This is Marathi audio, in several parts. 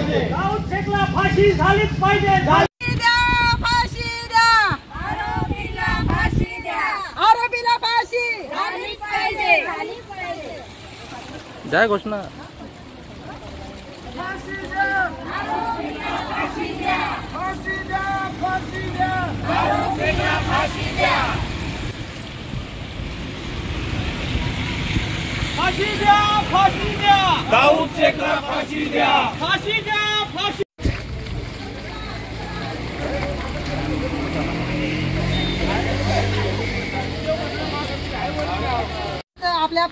पाहिजे, दाऊद शेखला फाशी झालीच पाहिजे। फाशी द्या, आरोपीला फाशी द्या, आरोपीला फाशी झालीच पाहिजे। जय घोषणा। फाशी द्या, आरोपीला फाशी द्या, फाशी द्या, फाशी द्या, आरोपीला फाशी द्या, फाशी द्या, फाशी द्या, दाऊद शेखला फाशी द्या, फाशी द्या, फाशी। आपल्या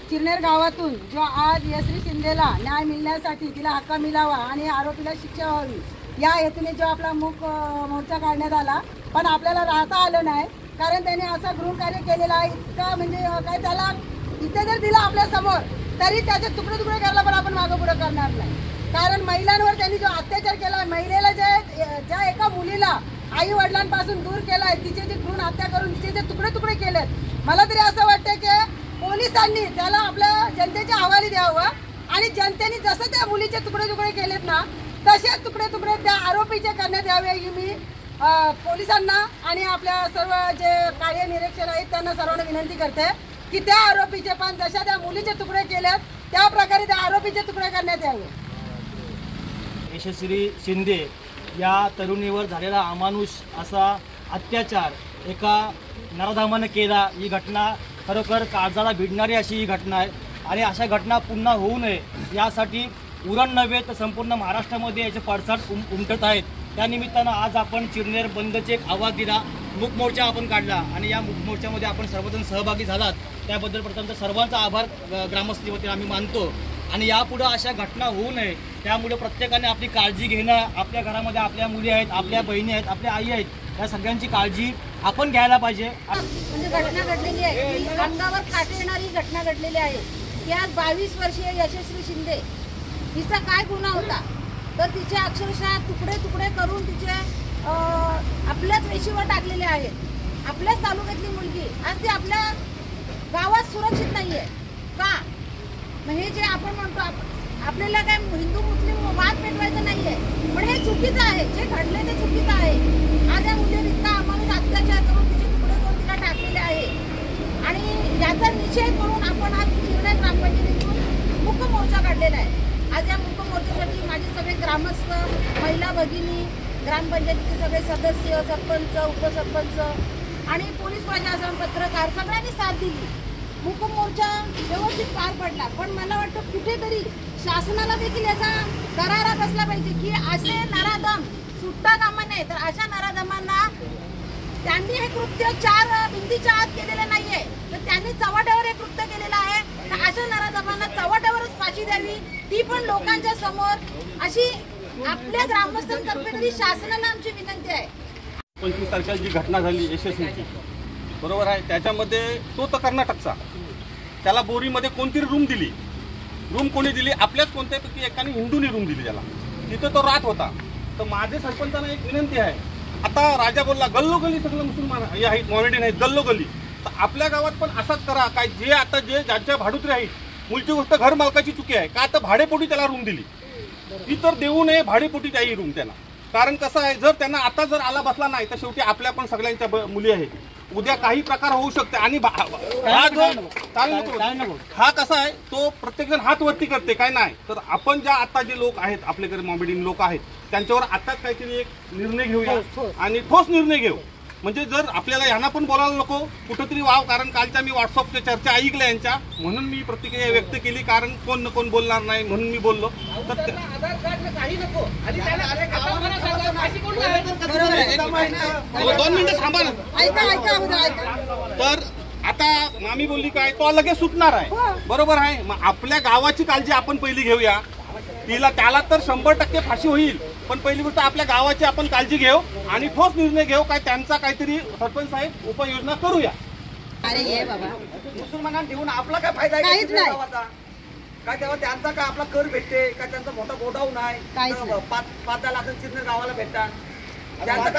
चिरनेर गावातून जो आज यश्री शिंदेला न्याय मिळण्यासाठी तिला हक्क मिळावा आणि आरोपीला शिक्षा व्हावी या हेतूने जो आपला मूक मोर्चा काढण्यात आला, पण आपल्याला राहता आलं नाही कारण त्याने असं गृहकार्य केलेलं आहे। इतका म्हणजे काय त्याला इथे जर दिला आपल्या समोर तरी त्याचे तुकडे तुकडे करायला पण आपण मागं पुढे करणार नाही। कारण महिलांवर त्यांनी जो अत्याचार केला, महिलेला ज्या एका मुलीला आई वडिलांपासून दूर केलाय, तिचे जे भ्रूण हत्या करून तिचे जे तुकडे तुकडे केलेत, मला तरी असं वाटतं की पोलिसांनी त्याला आपल्या जनतेच्या हवाली द्यावं आणि जनतेने जसं त्या मुलीचे तुकडे तुकडे केलेत ना तसेच तुकडे तुकडे त्या आरोपीचे करण्यात यावे ही मी पोलिसांना आणि आपल्या सर्व जे कार्यनिरीक्षक आहेत त्यांना सर्वांना विनंती करते की त्या आरोपीचे पण जशा त्या मुलीचे तुकडे केलेत त्या प्रकारे त्या आरोपीचे तुकडे करण्यात यावे। यशस्वी शिंदे या तरुणीवर झालेला अमानुष असा अत्याचार एका नराधमाने केला, ही घटना खरोखर काळजाला भिडणारी अशी ही घटना आहे आणि अशा घटना पुन्हा होऊ नये यासाठी उरण नव्हे तर संपूर्ण महाराष्ट्रामध्ये याचे पडसाद उमटत आहेत। त्यानिमित्तानं आज आपण चिरनेर बंदचे एक आवाज दिला, मूक मोर्चा आपण काढला आणि या मूक मोर्चामध्ये आपण सर्वजण सहभागी झालात त्याबद्दल प्रथम सर्वांचा आभार ग्रामस्थी वतीने आम्ही मानतो आणि यापुढे अशा घटना होऊ नये त्यामुळे प्रत्येकाने आपली काळजी घेणं, आपल्या घरामध्ये आपल्या मुली आहेत, आपल्या बहिणी आहेत, आपल्या आई आहेत, या सगळ्यांची काळजी आपण घ्यायला पाहिजे। म्हणजे घटना घडलेली आहे, अंगावर काटे येणारी घटना घडलेली आहे की आज 22 वर्षीय यशस्वी शिंदे हिचा काय गुन्हा होता तर तिचे अक्षरशः तुकडे तुकडे करून तिचे आपल्याच वेशीवर टाकलेले आहेत। आपल्याच तालुक्यातली मुलगी आज ती आपल्या गावात सुरक्षित नाहीये का? मग हे जे आपण म्हणतो आपल्याला काय हिंदू मुस्लिम वाद पेटवायचा नाहीये, पण हे चुकीचं आहे, जे घडले ते चुकीचं आहे। आज या मुलीवर इतका अमानुष अत्याचार करून तिचे तुकडे करून तिला टाकलेले आहे आणि याचा निषेध म्हणून आपण आज चिरनेर ग्रामपंचायतीतून मूक मोर्चा काढलेला आहे। आज या मूक मोर्चासाठी माझे सगळे ग्रामस्थ, महिला भगिनी, ग्रामपंचायतीचे सगळे सदस्य, सरपंच, उपसरपंच आणि पोलीस प्रशासन, पत्रकार सगळ्यांनी साथ दिली। मूक मोर्चा व्यवस्थित पार पडला, पण मला वाटतं कुठेतरी शासनाला देखील याचा दरारा बसला पाहिजे की असे नराधम सुट्टा कामा नये, तर अशा नराधमांना त्यांनी हे कृत्य 4 भिंतीच्या आत केलेलं नाहीये तर त्यांनी चव्हाट्यावर हे कृत्य केलेलं आहे, तर अशा नराधमांना चव्हाट्यावरच फाशी द्यावी, ती पण लोकांच्या समोर, अशी आपल्या ग्रामस्थांतर्फे तरी शासनाला आमची विनंती आहे। 25 तारखेला जी घटना झाली यशस्वीची, बरोबर आहे, त्याच्यामध्ये तो तर कर्नाटकचा, त्याला बोरीमध्ये कोणतरी रूम दिली, रूम कोणी दिली? आपल्याच कोणत्यापैकी एकाने हिंदूनी रूम दिली त्याला, तिथे तो राहत होता। तर माझे सरपंचांना एक विनंती आहे, आता राजा बोलला गल्लोगल्ली सगळं मुसलमान आहेत, मॉमेडियन आहेत गल्लोगल्ली, तर आपल्या गावात पण असाच करा काय जे आता जे ज्यांच्या भाडुत्री आहेत, मूलची गोष्ट घर मालकाची चुकी आहे का आता भाडेपोटी त्याला रूम दिली, ती तर देऊ नये भाडेपोटी त्याही रूम त्यांना। कारण कसं आहे, जर त्यांना आता जर आला बसला नाही तर शेवटी आपल्या पण सगळ्यांच्या मुली आहेत, उद्या काही प्रकार होऊ शकते आणि हा कसा आहे तो प्रत्येक जण हात वरती करते काय नाही, तर आपण ज्या आता जे लोक आहेत आपल्याकडे मॉमेडियन लोक आहेत त्यांच्यावर आताच काहीतरी एक निर्णय घेऊया आणि ठोस निर्णय घेऊ। म्हणजे जर आपल्याला यांना पण बोलायला नको कुठेतरी वाव, कारण कालच्या मी व्हॉट्सअपच्या चर्चा ऐकल्या यांच्या, म्हणून मी प्रतिक्रिया व्यक्त केली, कारण कोण न कोण बोलणार नाही म्हणून मी बोललो। तर 2 मिनिटं थांबा ना, तर आता मामी बोलली काय तो लगेच सुटणार आहे, बरोबर आहे, मग आपल्या गावाची काळजी आपण पहिली घेऊया, त्याला तर 100% फाशी होईल, पण पहिली गोष्ट आपल्या गावाची आपण काळजी घेऊ आणि ठोस निर्णय घेऊ, काय त्यांचा काहीतरी सरपंच साहेब उपाययोजना करूया। अरे ये बाबा, मुसलमानांना देऊन आपला काय फायदा आहे? काहीच नाही, काय तेव्हा त्यांचा काय आपला कर भेटते का? त्यांचा मोठा गोडाऊन आहे, 5-10 लाख चिरनेर गावाला भेटतात, त्यांचा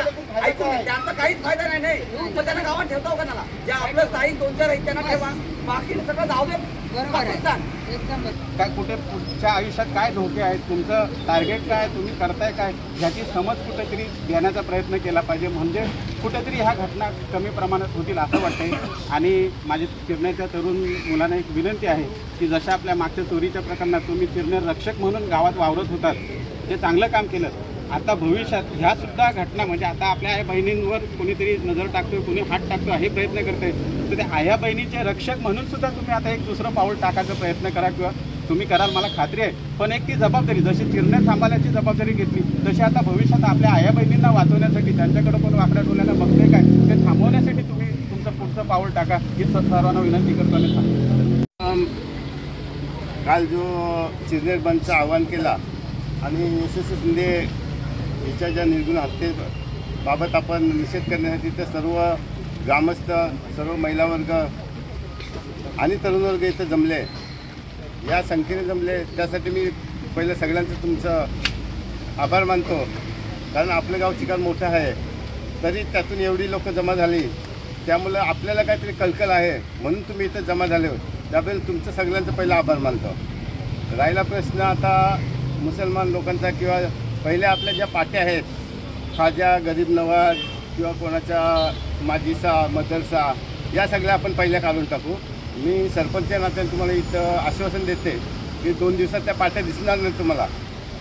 काहीच फायदा नाही, मग त्यांना गावात ठेवता का? त्याला जे आपलं स्थायिक 2-4 आहेत त्यांना ठेवा, बाकी सगळं जाऊ दे। काय कुठे पुढच्या आयुष्यात काय धोके आहेत, तुमचं टार्गेट काय, तुम्ही करताय काय, ह्याची समज कुठेतरी देण्याचा प्रयत्न केला पाहिजे. म्हणजे कुठेतरी ह्या घटना कमी प्रमाणात होतील असं वाटतंय. आणि माझी चिरनेरच्या तरुण मुलांना एक विनंती आहे की जशा आपल्या मागच्या चोरीच्या प्रकरणात तुम्ही चिरनेर रक्षक म्हणून गावात वावरत होतात, ते चांगलं काम केलं. आता भविष्यात ह्या सुद्धा घटना म्हणजे आता आपल्या आई बहिणींवर कोणीतरी नजर टाकतोय, कोणी हात टाकतोय, हे प्रयत्न करतोय, तर त्या आया बहिणीचे रक्षक म्हणून सुद्धा तुम्ही आता एक दुसरं पाऊल टाकायचा प्रयत्न करा किंवा तुम्ही कराल मला खात्री आहे. पण एक ती जबाबदारी जशी चिरनेर सांभाळण्याची जबाबदारी घेतली तशी आता भविष्यात आपल्या आया बहिणींना वाचवण्यासाठी, त्यांच्याकडे कोण वाकड्या डोळ्याला बघतोय काय ते थांबवण्यासाठी तुम्ही तुमचं पुढचं पाऊल टाका ही सर्वांना विनंती करतो. काल जो चिरनेर बंदचं आवाहन केला आणि यशस्वी शिंदे याच्या ज्या निर्गुण हत्येबाबत आपण निषेध करण्यासाठी तर सर्व ग्रामस्थ, सर्व महिला वर्ग आणि तरुण वर्ग इथं जमले, या संख्येने जमले. त्यासाठी मी पहिलं सगळ्यांचं तुमचं आभार मानतो. कारण आपलं गाव चिकान मोठं आहे तरी त्यातून एवढी लोक जमा झाली, त्यामुळं आपल्याला काहीतरी कलकल आहे म्हणून तुम्ही इथं जमा झाले. त्याबद्दल तुमचं सगळ्यांचं पहिलं आभार मानतो. राहिला प्रश्न आता मुसलमान लोकांचा किंवा पहिले आपल्या ज्या पाट्या आहेत, खाजा, गरीब नवाज किंवा कोणाच्या माजीसा, मदरसा, या सगळ्या आपण पहिल्या काढून टाकू. मी सरपंचच्या नात्याने तुम्हाला इथं आश्वासन देते की 2 दिवसात त्या पाट्या दिसणार नाही तुम्हाला.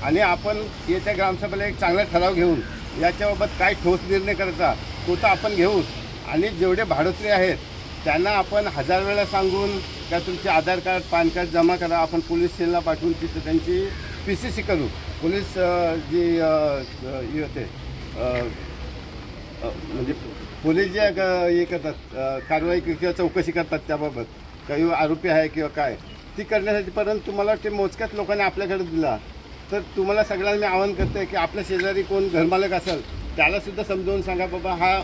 आणि आपण येत्या ग्रामसभेला एक चांगला ठराव घेऊन याच्याबाबत काय ठोस निर्णय करायचा तो तर आपण घेऊ. आणि जेवढे भाडोत्री आहेत त्यांना आपण 1000 वेळा सांगून का तुमचे आधार कार्ड, पॅन कार्ड जमा करा, आपण पोलीस स्टेशनला पाठवून तिथं त्यांची PCC करू. पोलीस जी हे होते म्हणजे पोलीस जे हे करतात कारवाई किंवा चौकशी करतात त्याबाबत काही आरोपी आहे किंवा काय ती करण्यासाठी. परंतु तुम्हाला ते मोजक्याच लोकांनी आपल्याकडे दिला तर तुम्हाला सगळ्यांना मी आवाहन करते की आपल्या शेजारी कोण घरमालक असेल त्यालासुद्धा समजावून सांगा, बाबा हा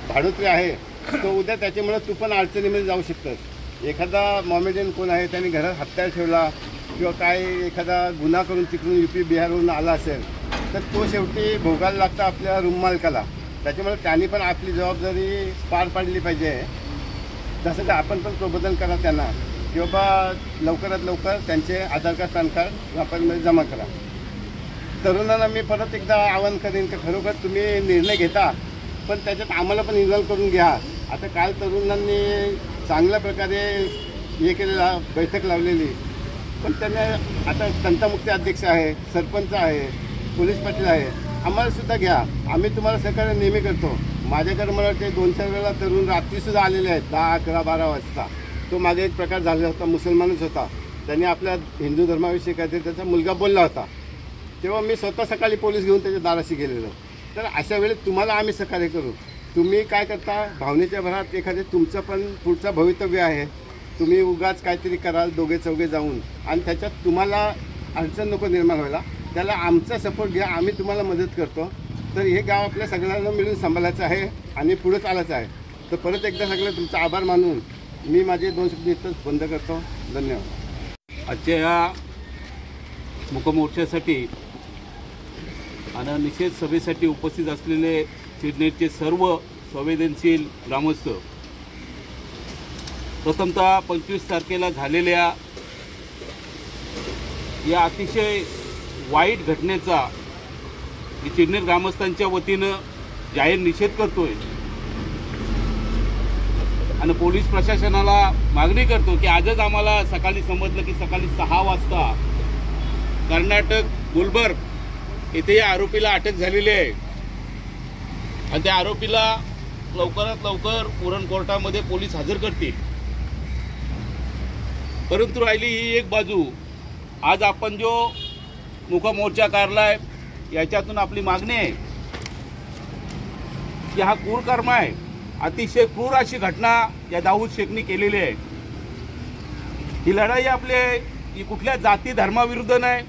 भाडोत्री आहे तो उद्या त्याच्यामुळे तू पण अडचणीमध्ये जाऊ शकतोस. एखादा मॉमेडियन कोण आहे त्याने घरात हत्यार ठेवला किंवा काय एखादा गुन्हा करून तिकडून UP बिहारवरून आला असेल तर तो शेवटी भोगायला लागतं आपल्या रूम मालकाला. त्याच्यामुळे त्यांनी पण आपली जबाबदारी पार पाडली पाहिजे. तसं तर आपण पण प्रबोधन करा त्यांना की बाबा लवकरात लवकर त्यांचे आधार कार्ड, पॅन कार्ड आपण जमा करा. तरुणांना मी परत एकदा आवाहन करेन की खरोखर तुम्ही निर्णय घेता पण त्याच्यात आम्हाला पण इन्व्हॉल्व करून घ्या. आता काल तरुणांनी चांगल्या प्रकारे हे केलेला बैठक लावलेली, पण त्यांना आता तंटामुक्ती अध्यक्ष आहे, सरपंच आहे, पोलीस पाटील आहे, आम्हाला सुद्धा घ्या. आम्ही तुम्हाला सहकार्य नेहमी करतो. माझ्याकडे मला वाटते 2-4 वेळा तरुण रात्रीसुद्धा आलेले आहेत 10, 11, 12 वाजता. तो मागे एक प्रकार झाला होता, मुसलमानच होता, त्यांनी आपल्या हिंदू धर्माविषयी काहीतरी त्याचा मुलगा बोलला होता, तेव्हा मी स्वतः सकाळी पोलीस घेऊन त्याच्या दाराशी गेलेलो. तर अशा वेळेस तुम्हाला आम्ही सहकार्य करू. तुम्ही काय करता भावनेच्या भरात एखादे तुमचं पण पुढचं भवितव्य आहे, तुम्ही उगाच काहीतरी कराल 2-4 जाऊन आणि त्याच्यात तुम्हाला अडचण नको निर्माण व्हायला. त्याला आमचा सपोर्ट घ्या, आम्ही तुम्हाला मदत करतो. तर हे गाव आपल्या सगळ्यांना मिळून सांभाळायचं आहे आणि पुढे चालायचं आहे. तर परत एकदा सगळं तुमचा आभार मानून मी माझे 2 शब्द इथंच बंद करतो. धन्यवाद. आजच्या या मुकमोर्चासाठी आणि निषेध सभेसाठी उपस्थित असलेले चिरनेरचे सर्व संवेदनशील ग्रामस्थ, प्रथमतः 25 तारखेला झालेल्या या अतिशय वाईट घटनेचा मी चिरनेर ग्रामस्थांच्या वतीनं जाहीर निषेध करतोय आणि पोलीस प्रशासनाला मागणी करतो की आजच आम्हाला सकाळी समजलं की सकाळी 6 वाजता कर्नाटक गुलबर्ग येथे या आरोपीला अटक झालेली आहे आणि त्या आरोपीला लवकरात लवकर उरण कोर्टामध्ये पोलीस हजर करतील. परंतु राहिली ही एक बाजू. आज आपण जो मुकमोर्चा काढलाय याच्यातून आपली मागणी आहे की हा क्रूर कर्म आहे, अतिशय क्रूर अशी घटना या दाऊद शेखनी केलेली आहे. ही लढाई ही कुठल्या जाती धर्माविरुद्ध नाही,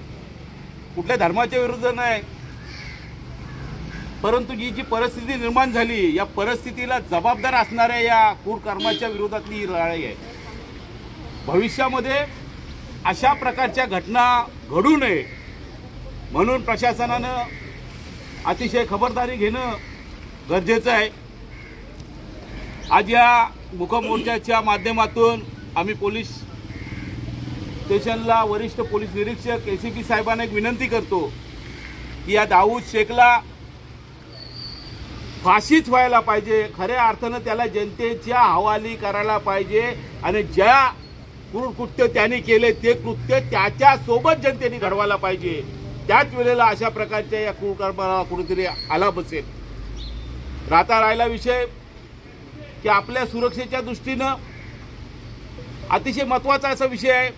कुठल्या धर्माच्या विरुद्ध नाही, परंतु जी परिस्थिती निर्माण झाली या परिस्थितीला जबाबदार असणाऱ्या या क्रूर कर्माच्या विरोधातली ही लढाई आहे. भविष्यामध्ये अशा प्रकारच्या घटना घडू नये म्हणून प्रशासनानं अतिशय खबरदारी घेणं गरजेचं आहे. आज या मुकमोर्चाच्या माध्यमातून आम्ही पोलीस स्टेशनला वरिष्ठ पोलीस निरीक्षक ACP साहेबांना एक विनंती करतो की या दाऊद शेखला फाशीच व्हायला पाहिजे, खऱ्या अर्थानं त्याला जनतेच्या हवाली करायला पाहिजे आणि ज्या कृत्य त्यांनी केले ते कृत्य त्याच्यासोबत जनतेने घडवायला पाहिजे. त्याच वेळेला अशा प्रकारच्या या क्रूरकर्माला कुठेतरी आला बसेल. राहिला विषय की आपल्या सुरक्षेच्या दृष्टीनं अतिशय महत्त्वाचा असा विषय आहे.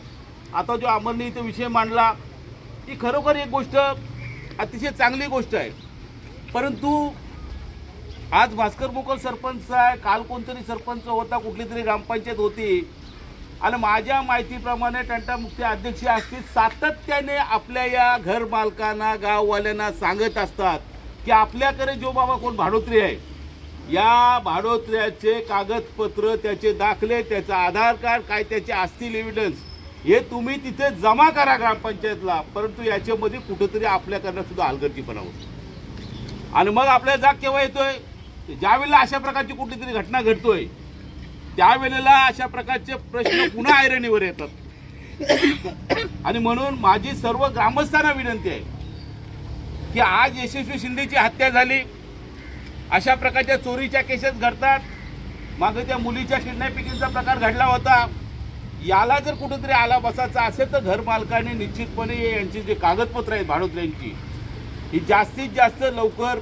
आता जो अमरने इथे विषय मांडला ही खरोखर एक गोष्ट अतिशय चांगली गोष्ट आहे. परंतु आज भास्कर मोकल सरपंच आहे, काल कोणतरी सरपंच होता, कुठली तरी ग्रामपंचायत होती आणि माझ्या माहितीप्रमाणे टंटामुक्ती अध्यक्ष असतील सातत्याने आपल्या या घर मालकांना गाववाल्यांना सांगत असतात की आपल्याकडे जो बाबा कोण भाडोत्री आहे या भाडोत्र्याचे कागदपत्र, त्याचे दाखले, त्याचा आधार कार्ड, काय त्याचे असतील एव्हिडन्स हे तुम्ही तिथे जमा करा ग्रामपंचायतला. परंतु याच्यामध्ये कुठेतरी आपल्याकडनं सुद्धा हलगर्जीपणा होतो आणि मग आपल्या जाग केव्हा येतोय ज्यावेळेला अशा प्रकारची कुठली तरी घटना घडतोय त्यावेळेला अशा प्रकारचे प्रश्न पुन्हा ऐरणीवर येतात. आणि म्हणून माझी सर्व ग्रामस्थांना विनंती आहे की आज यशस्वी शिंदेची हत्या झाली, अशा प्रकारच्या चोरीच्या केसेस घडतात, मागे त्या मुलीच्या किडनॅपिंगचा प्रकार घडला होता. याला जर कुठेतरी आला बसायचा असेल तर घर मालकाने निश्चितपणे यांची जे कागदपत्र आहेत भाडोत्र्यांची ही जास्तीत जास्त लवकर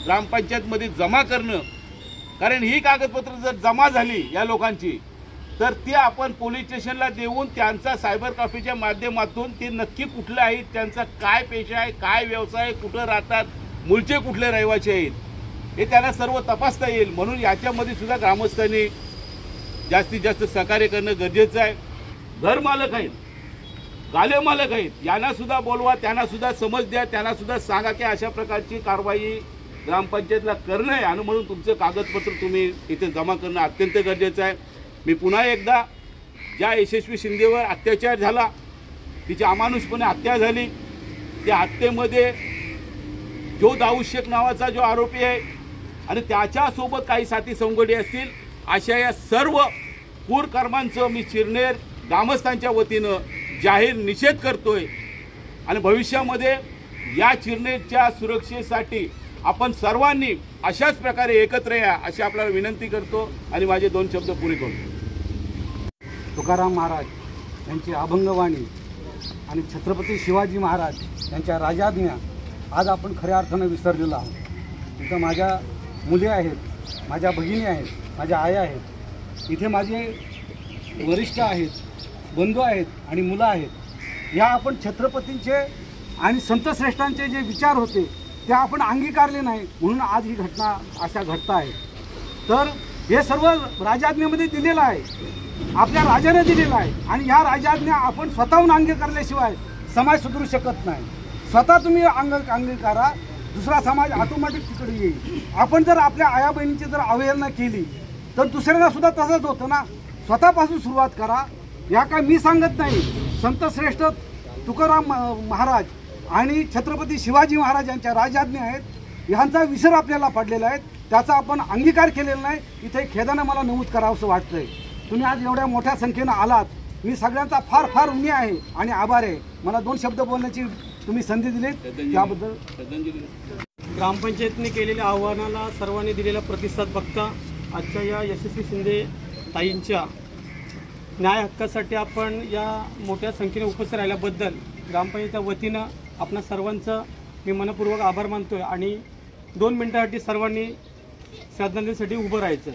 ग्रामपंचायतमध्ये जमा करणं. कारण ही कागदपत्र जर जमा झाली या लोकांची तर ती आपण पोलीस स्टेशनला देऊन त्यांचा सायबर कॅफेच्या माध्यमातून ते नक्की कुठले आहेत, त्यांचा काय पेशा आहे, काय व्यवसाय, कुठं राहतात, मूळचे कुठले रहिवासी आहेत हे त्यांना सर्व तपासता येईल. म्हणून याच्यामध्ये सुद्धा ग्रामस्थांनी जास्तीत जास्त सहकार्य करणं गरजेचं आहे. घर मालक आहेत, गाले मालक आहेत, यांना सुद्धा बोलवा, त्यांना सुद्धा समज द्या, त्यांना सुद्धा सांगा की अशा प्रकारची कारवाई ग्रामपंचायतला करणं आहे आणि म्हणून तुमचं कागदपत्र तुम्ही इथे जमा करणं अत्यंत गरजेचं आहे. मी पुन्हा एकदा ज्या यशस्वी शिंदेवर अत्याचार झाला, तिची अमानुषपणे हत्या झाली, त्या हत्येमध्ये जो दाऊद शेख नावाचा जो आरोपी आहे आणि त्याच्यासोबत काही साथी संघटने असतील अशा या सर्व क्रूर कर्मांचं मी चिरनेर ग्रामस्थांच्या वतीनं जाहीर निषेध करतोय. आणि भविष्यामध्ये या चिरनेरच्या सुरक्षेसाठी आपण सर्वांनी अशाच प्रकारे एकत्र या अशी आपल्याला विनंती करतो आणि माझे 2 शब्द पुरे करतो. तुकाराम महाराज यांची अभंगवाणी आणि छत्रपती शिवाजी महाराज यांच्या राजाज्ञा आज आपण खऱ्या अर्थानं विसरलेलो आहोत. इथं माझ्या मुली आहेत, माझ्या भगिनी आहेत, माझ्या आया आहेत, इथे माझे वरिष्ठ आहेत, बंधू आहेत आणि मुलं आहेत. या आपण छत्रपतींचे आणि संतश्रेष्ठांचे जे विचार होते ते आपण अंगीकारले नाही म्हणून आज ही घटना अशा घडत आहे. तर हे सर्व राजाज्ञेमध्ये दिलेलं आहे, आपल्या राजाने दिलेलं आहे आणि ह्या राजाज्ञा आपण स्वतःहून अंगीकारल्याशिवाय समाज सुधरू शकत नाही. स्वतः तुम्ही अंगीकारा, दुसरा समाज ऑटोमॅटिक तिकडे येईल. आपण जर आपल्या आया बहिणींची जर अवहेलना केली तर दुसऱ्यांना सुद्धा तसंच होतं ना. स्वतःपासून सुरुवात करा. या काय मी सांगत नाही, संतश्रेष्ठ तुकाराम महाराज आणि छत्रपती शिवाजी महाराज यांच्या राजाज्ञा आहेत, ह्यांचा विसर आपल्याला पडलेला आहे, त्याचा आपण अंगीकार केलेला नाही. इथे खेदानं मला नमूद करावंसं वाटतंय. तुम्ही आज एवढ्या मोठ्या संख्येनं आलात, मी सगळ्यांचा फार फार ऋणी आहे आणि आभार आहे. मला 2 शब्द बोलण्याची तुम्ही संधी दिली त्याबद्दल. ग्रामपंचायतने केलेल्या आव्हानाला सर्वांनी दिलेला प्रतिसाद बघता आजच्या या यशस्वी शिंदे ताईंच्या न्याय हक्कासाठी आपण या मोठ्या संख्येने उपस्थित राहिल्याबद्दल ग्रामपंचायतीच्या वतीनं आपणा सर्वांचं मी मनपूर्वक आभार मानतोय आणि 2 मिनिटांसाठी सर्वांनी श्रद्धांजलीसाठी उभं राहायचं.